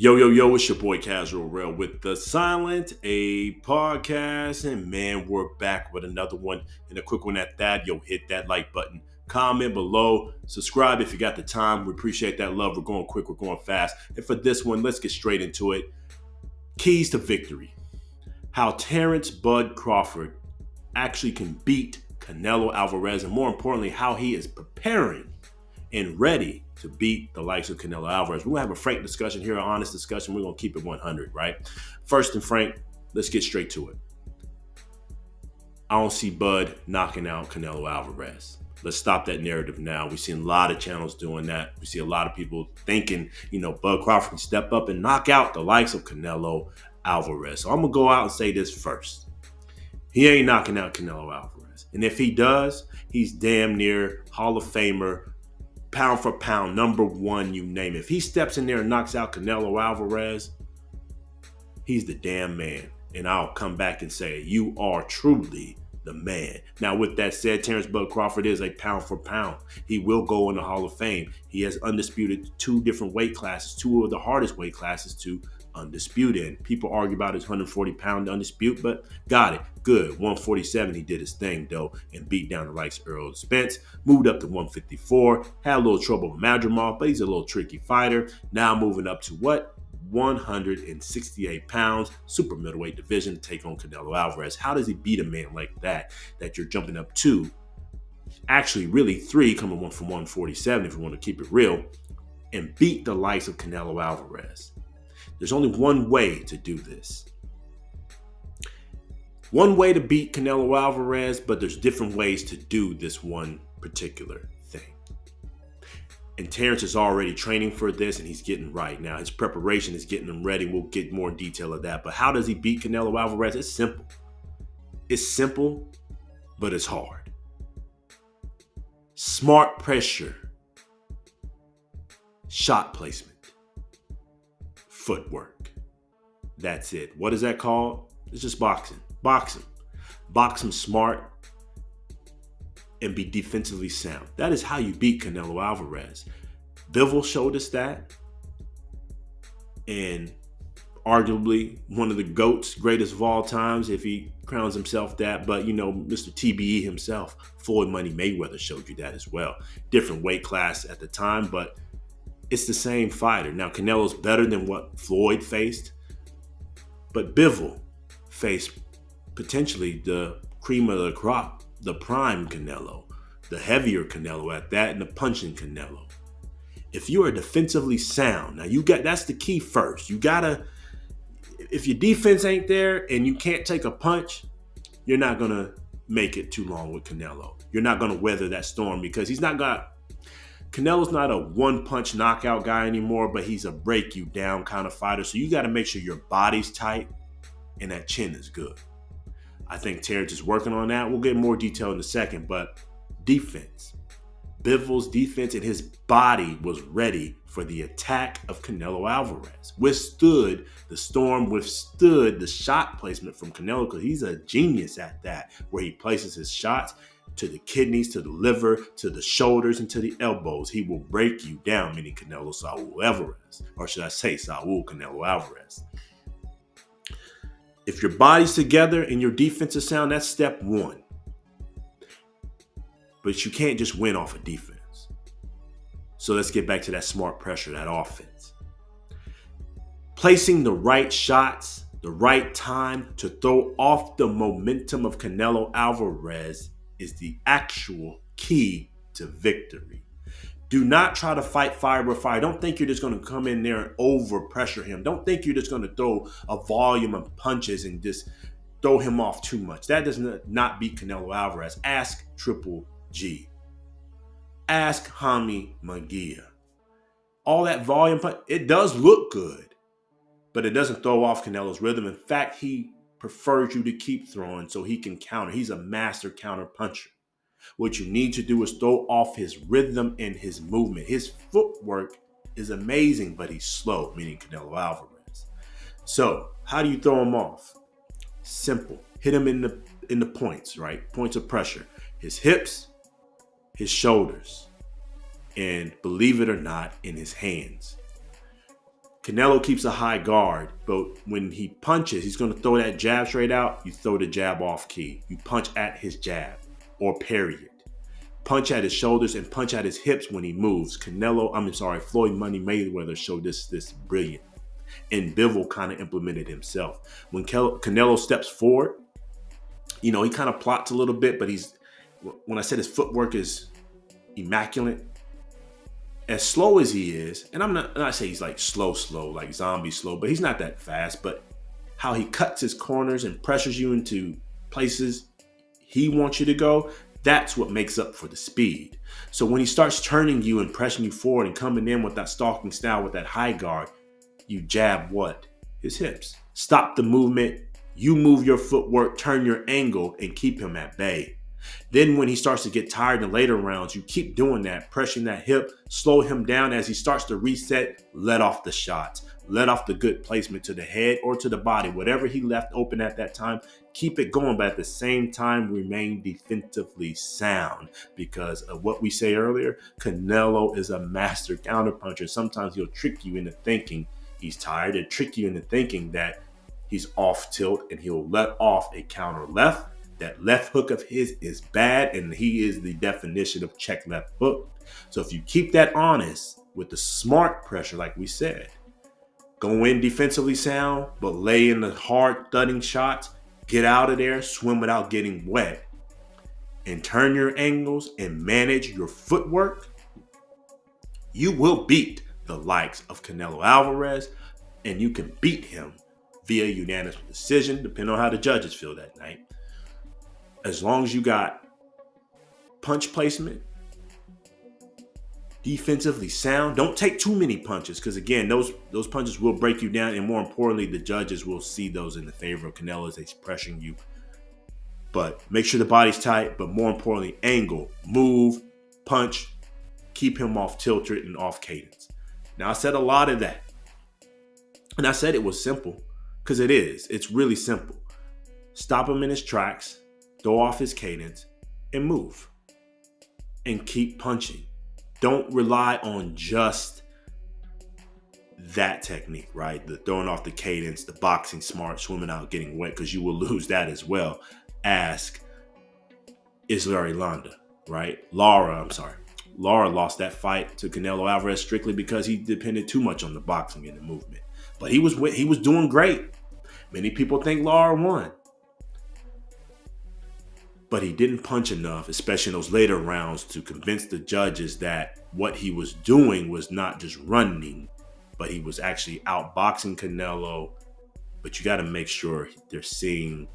Yo, yo, yo, it's your boy Casual Rail with the Silent A podcast. And man, we're back with another one and a quick one at that. Yo, hit that like button, comment below, subscribe if you got the time. We appreciate that love. We're going quick, we're going fast. And for this one, let's get straight into it. Keys to victory. How Terence Bud Crawford actually can beat Canelo Alvarez, and more importantly, how he is preparing and ready to beat the likes of Canelo Alvarez. We're going to have a frank discussion here, an honest discussion. We're going to keep it 100, right? First and frank, let's get straight to it. I don't see Bud knocking out Canelo Alvarez. Let's stop that narrative now. We've seen a lot of channels doing that. We see a lot of people thinking, Bud Crawford can step up and knock out the likes of Canelo Alvarez. So I'm going to go out and say this first. He ain't knocking out Canelo Alvarez. And if he does, he's damn near Hall of Famer, pound for pound, number one, you name it. If he steps in there and knocks out Canelo Alvarez, he's the damn man. And I'll come back and say, you are truly the man. Now, with that said, Terence Bud Crawford is a pound for pound. He will go in the Hall of Fame. He has undisputed two different weight classes, two of the hardest weight classes to undispute in. People argue about his 140-pound undispute, but got it. Good. 147, he did his thing, though, and beat down the likes of Earl Spence. Moved up to 154. Had a little trouble with Madrimov, but he's a little tricky fighter. Now moving up to what? 168 pounds, super middleweight division to take on Canelo Alvarez. How does he beat a man like that you're jumping up to? Actually, really three, coming one from 147 if you want to keep it real, and beat the likes of Canelo Alvarez. There's only one way to do this. One way to beat Canelo Alvarez, but there's different ways to do this one particular thing. And Terence is already training for this, and he's getting right. Now, his preparation is getting him ready. We'll get more detail of that. But how does he beat Canelo Alvarez? It's simple. It's simple, but it's hard. Smart pressure. Shot placement. Footwork. That's it. What is that called? It's just boxing. Box him. Box him smart and be defensively sound. That is how you beat Canelo Alvarez. Bivol showed us that. And arguably one of the GOATs, greatest of all times, if he crowns himself that. But, Mr. TBE himself, Floyd Money Mayweather showed you that as well. Different weight class at the time, but it's the same fighter. Now, Canelo's better than what Floyd faced, but Bivol faced potentially the cream of the crop, the prime Canelo, the heavier Canelo at that, and the punching Canelo. If you are defensively sound, now that's the key first. You gotta, if your defense ain't there and you can't take a punch, you're not gonna make it too long with Canelo. You're not gonna weather that storm because Canelo's not a one-punch knockout guy anymore, but he's a break-you-down kind of fighter. So you got to make sure your body's tight and that chin is good. I think Terence is working on that. We'll get more detail in a second, but defense. Bivol's defense and his body was ready for the attack of Canelo Alvarez. Withstood the storm, withstood the shot placement from Canelo because he's a genius at that, where he places his shots to the kidneys, to the liver, to the shoulders, and to the elbows. He will break you down, meaning Canelo Saul Alvarez. Or should I say Saul Canelo Alvarez. If your body's together and your defense is sound, that's step one. But you can't just win off of defense. So let's get back to that smart pressure, that offense. Placing the right shots, the right time to throw off the momentum of Canelo Alvarez is the actual key to victory. Do not try to fight fire with fire. Don't think you're just going to come in there and over pressure him. Don't think you're just going to throw a volume of punches and just throw him off too much. That does not beat Canelo Alvarez. Ask Triple G. Ask Hami Magia. All that volume punch, it does look good, but it doesn't throw off Canelo's rhythm. In fact, he prefers you to keep throwing so he can counter. He's a master counter puncher. What you need to do is throw off his rhythm and his movement. His footwork is amazing, but he's slow, meaning Canelo Alvarez. So how do you throw him off? Simple. Hit him in the points, right? Points of pressure. His hips, his shoulders, and believe it or not, in his hands. Canelo keeps a high guard, but when he punches, he's going to throw that jab straight out. You throw the jab off key. You punch at his jab or parry it. Punch at his shoulders and punch at his hips when he moves. Floyd Mayweather showed this brilliant. And Bivol kind of implemented himself. When Canelo steps forward, he kind of plots a little bit, but when I said his footwork is immaculate, as slow as he is, and I'm not saying he's like slow, like zombie slow, but he's not that fast, but how he cuts his corners and pressures you into places he wants you to go, that's what makes up for the speed. So when he starts turning you and pressing you forward and coming in with that stalking style, with that high guard, you jab what? His hips. Stop the movement. You move your footwork, turn your angle, and keep him at bay. Then when he starts to get tired in later rounds, you keep doing that, pressing that hip, slow him down as he starts to reset, let off the shots, let off the good placement to the head or to the body, whatever he left open at that time, keep it going, but at the same time, remain defensively sound because of what we say earlier, Canelo is a master counterpuncher. Sometimes he'll trick you into thinking he's tired and trick you into thinking that he's off tilt and he'll let off a counter left. That left hook of his is bad, and he is the definition of check left hook. So if you keep that honest with the smart pressure, like we said, go in defensively sound, but lay in the hard thudding shots, get out of there, swim without getting wet, and turn your angles and manage your footwork, you will beat the likes of Canelo Alvarez, and you can beat him via unanimous decision, depending on how the judges feel that night. As long as you got punch placement, defensively sound, don't take too many punches because, again, those punches will break you down, and more importantly, the judges will see those in the favor of Canelo as he's pressuring you. But make sure the body's tight, but more importantly, angle, move, punch, keep him off tilted and off cadence. Now, I said a lot of that, and I said it was simple because it is. It's really simple. Stop him in his tracks, throw off his cadence, and move. And keep punching. Don't rely on just that technique, right? The throwing off the cadence, the boxing smart, swimming out, getting wet, because you will lose that as well. Ask Isler Landa, right? Lara lost that fight to Canelo Alvarez strictly because he depended too much on the boxing and the movement. But he was doing great. Many people think Lara won. But he didn't punch enough, especially in those later rounds, to convince the judges that what he was doing was not just running, but he was actually outboxing Canelo. But you got to make sure they're seeing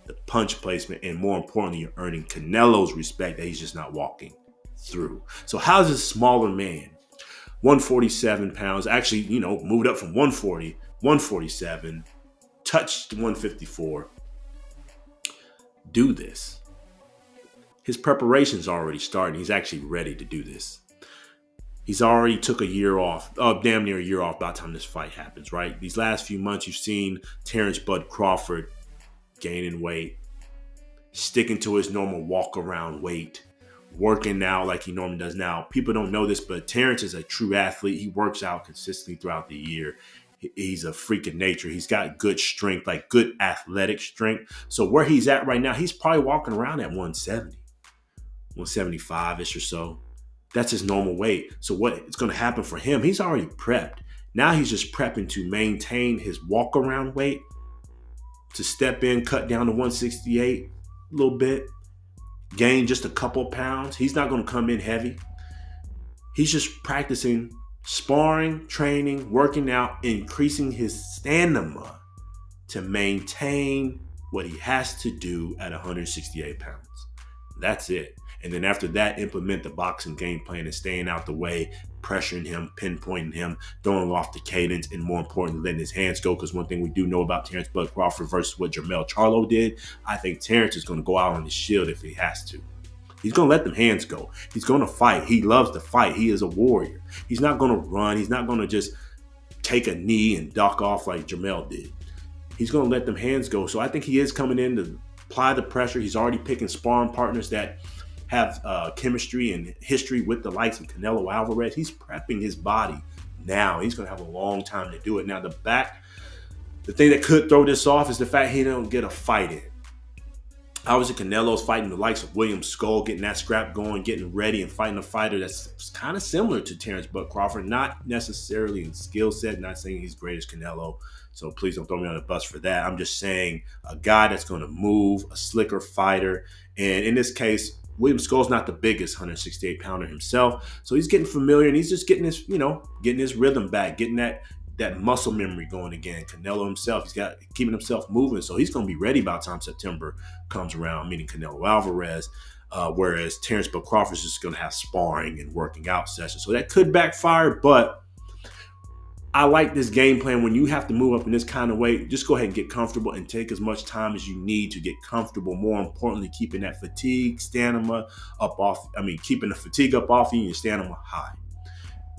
the punch placement, and more importantly, you're earning Canelo's respect that he's just not walking through. So how's this smaller man, 147 pounds, actually, moved up from 140, 147, touched 154, do this? His preparation's already starting. He's actually ready to do this. He's already took a year off, damn near a year off by the time this fight happens, right? These last few months, you've seen Terence Crawford gaining weight, sticking to his normal walk-around weight, working out like he normally does now. People don't know this, but Terence is a true athlete. He works out consistently throughout the year. He's a freak of nature. He's got good strength, like good athletic strength. So where he's at right now, he's probably walking around at 170. 175-ish or so. That's his normal weight. So what's going to happen for him, he's already prepped. Now he's just prepping to maintain his walk-around weight, to step in, cut down to 168 a little bit, gain just a couple pounds. He's not going to come in heavy. He's just practicing, sparring, training, working out, increasing his stamina to maintain what he has to do at 168 pounds. That's it. And then after that, implement the boxing game plan and staying out the way, pressuring him, pinpointing him, throwing off the cadence, and more importantly, letting his hands go. Because one thing we do know about Terence Crawford versus what Jermell Charlo did, I think Terence is going to go out on his shield if he has to. He's going to let them hands go. He's going to fight. He loves to fight. He is a warrior. He's not going to run. He's not going to just take a knee and duck off like Jermell did. He's going to let them hands go. So I think he is coming in to apply the pressure. He's already picking sparring partners that have chemistry and history with the likes of Canelo Alvarez. He's prepping his body now. He's going to have a long time to do it. Now, the thing that could throw this off is the fact he don't get a fight in. Obviously, Canelo's fighting the likes of William Skull, getting that scrap going, getting ready, and fighting a fighter that's kind of similar to Terence Crawford, not necessarily in skill set, not saying he's great as Canelo, so please don't throw me on the bus for that. I'm just saying a guy that's going to move, a slicker fighter, and in this case, William Skull's not the biggest 168-pounder himself, so he's getting familiar, and he's just getting his rhythm back, getting that muscle memory going again. Canelo himself, he's got keeping himself moving, so he's going to be ready by the time September comes around, meaning Canelo Alvarez, whereas Terence Crawford is just going to have sparring and working out sessions. So that could backfire, but I like this game plan. When you have to move up in this kind of way, just go ahead and get comfortable and take as much time as you need to get comfortable. More importantly, keeping that stamina up off you and your stamina high.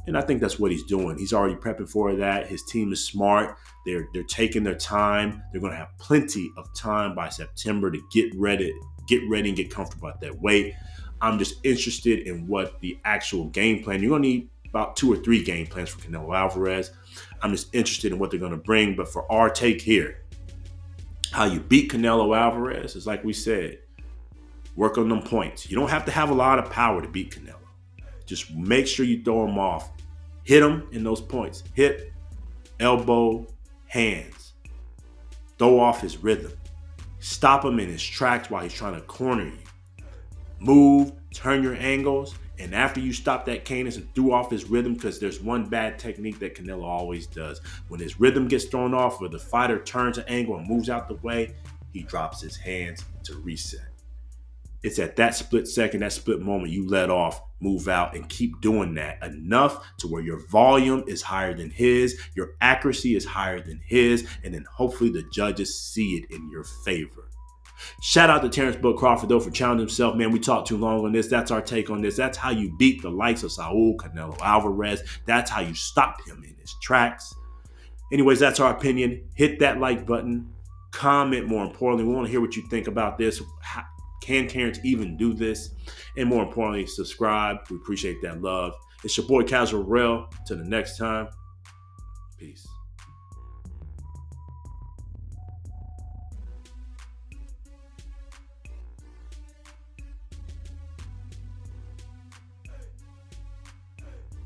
And I think that's what he's doing. He's already prepping for that. His team is smart. They're taking their time. They're going to have plenty of time by September to get ready and get comfortable at that weight. I'm just interested in what the actual game plan. You're going to need about 2 or 3 game plans for Canelo Alvarez. I'm just interested in what they're going to bring. But for our take here, how you beat Canelo Alvarez is like we said, work on them points. You don't have to have a lot of power to beat Canelo. Just make sure you throw him off. Hit him in those points. Hip, elbow, hands. Throw off his rhythm. Stop him in his tracks while he's trying to corner you. Move, turn your angles, and after you stop that cadence and threw off his rhythm, because there's one bad technique that Canelo always does. When his rhythm gets thrown off, where the fighter turns an angle and moves out the way, he drops his hands to reset. It's at that split second, that split moment you let off, move out, and keep doing that enough to where your volume is higher than his, your accuracy is higher than his, and then hopefully the judges see it in your favor. Shout out to Terence Crawford, though, for challenging himself. Man, we talked too long on this. That's our take on this. That's how you beat the likes of Saul Canelo Alvarez. That's how you stop him in his tracks. Anyways, that's our opinion. Hit that like button. Comment, more importantly. We want to hear what you think about this. Can Terence even do this? And more importantly, subscribe. We appreciate that love. It's your boy Casual Rel. Till the next time, peace.